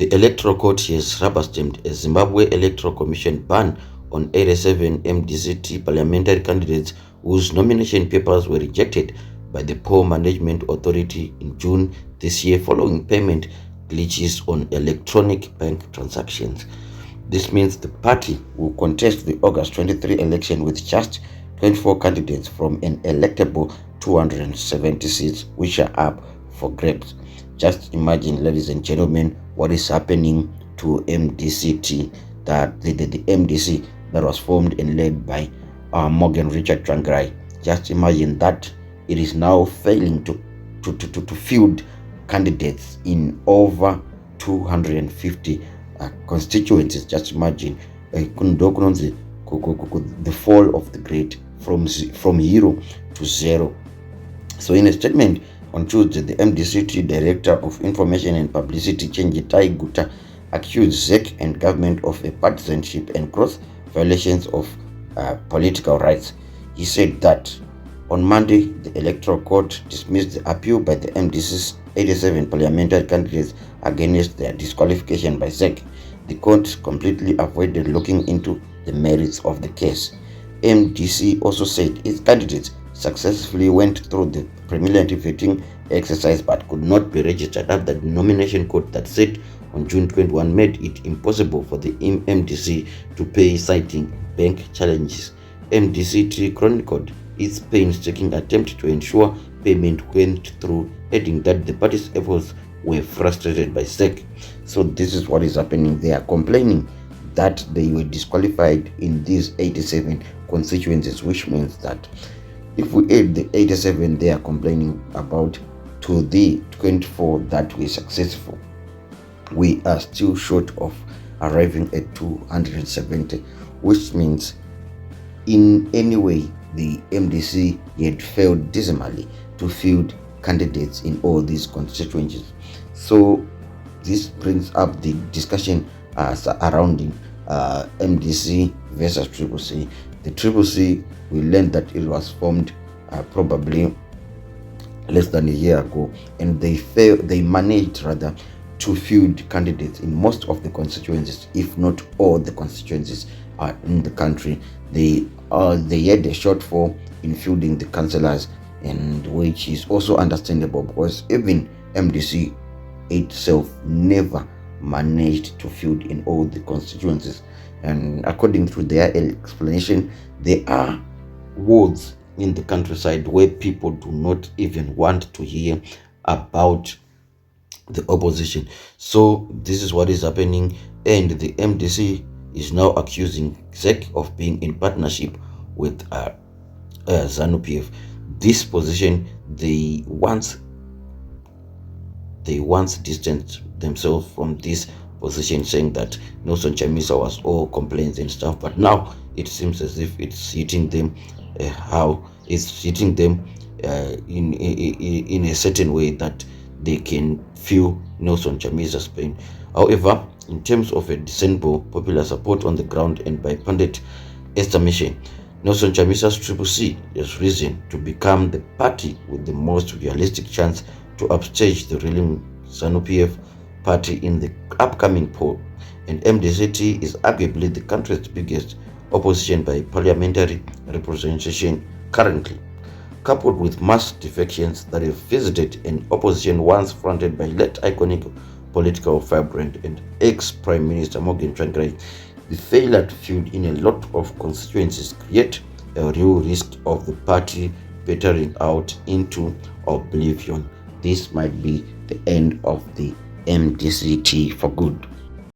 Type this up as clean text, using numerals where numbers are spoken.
The Electoral Court has rubber-stamped a Zimbabwe Electoral Commission ban on 87 MDCT parliamentary candidates whose nomination papers were rejected by the Poor Management Authority in June this year following payment glitches on electronic bank transactions. This means the party will contest the August 23 election with just 24 candidates from an electable 270 seats, which are up for grabs. Just imagine, ladies and gentlemen, what is happening to MDCT, that the MDC that was formed and led by Morgan Richard Trangrai. Just imagine that it is now failing to field candidates in over 250 constituencies. Just imagine the fall of the great from 0 to 0. So in a statement on Tuesday, the MDCT Director of Information and Publicity, Chenjitai Guta, accused ZEC and government of a partisanship and gross violations of political rights. He said that on Monday, the Electoral Court dismissed the appeal by the MDC's 87 parliamentary candidates against their disqualification by ZEC. The court completely avoided looking into the merits of the case. MDC also said its candidates successfully went through the preliminary vetting exercise but could not be registered after the nomination code that said on June 21 made it impossible for the MDC to pay, citing bank challenges. MDCT chronicled its painstaking attempt to ensure payment went through, adding that the party's efforts were frustrated by SEC. So this is what is happening. They are complaining that they were disqualified in these 87 constituencies, which means that if we add the 87 they are complaining about to the 24 that were successful, we are still short of arriving at 270, which means in any way the MDC had failed dismally to field candidates in all these constituencies. So this brings up the discussion surrounding MDC versus CCC. The CCC, we learned that it was formed probably less than a year ago, and they managed rather to field candidates in most of the constituencies, if not all the constituencies in the country. They had a shortfall in fielding the councillors, and which is also understandable because even MDC itself never managed to field in all the constituencies. And according to their explanation, there are wards in the countryside where people do not even want to hear about the opposition. So this is what is happening, and the MDC is now accusing ZEC of being in partnership with ZANU-PF. This position, they once distanced themselves from this position, saying that Nelson Chamisa was all complaints and stuff, but now it seems as if it's hitting them in a certain way that they can feel Nelson Chamisa's pain. However, in terms of a discernible popular support on the ground and by pundit estimation, Nelson Chamisa's CCC has risen to become the party with the most realistic chance to upstage the ruling ZANU-PF party in the upcoming poll, and MDCT is arguably the country's biggest opposition by parliamentary representation currently, coupled with mass defections that have visited an opposition once fronted by late iconic political firebrand and ex-Prime Minister Morgan Tsvangirai. The failure to field in a lot of constituencies create a real risk of the party petering out into oblivion. This might be the end of the MDCT for good.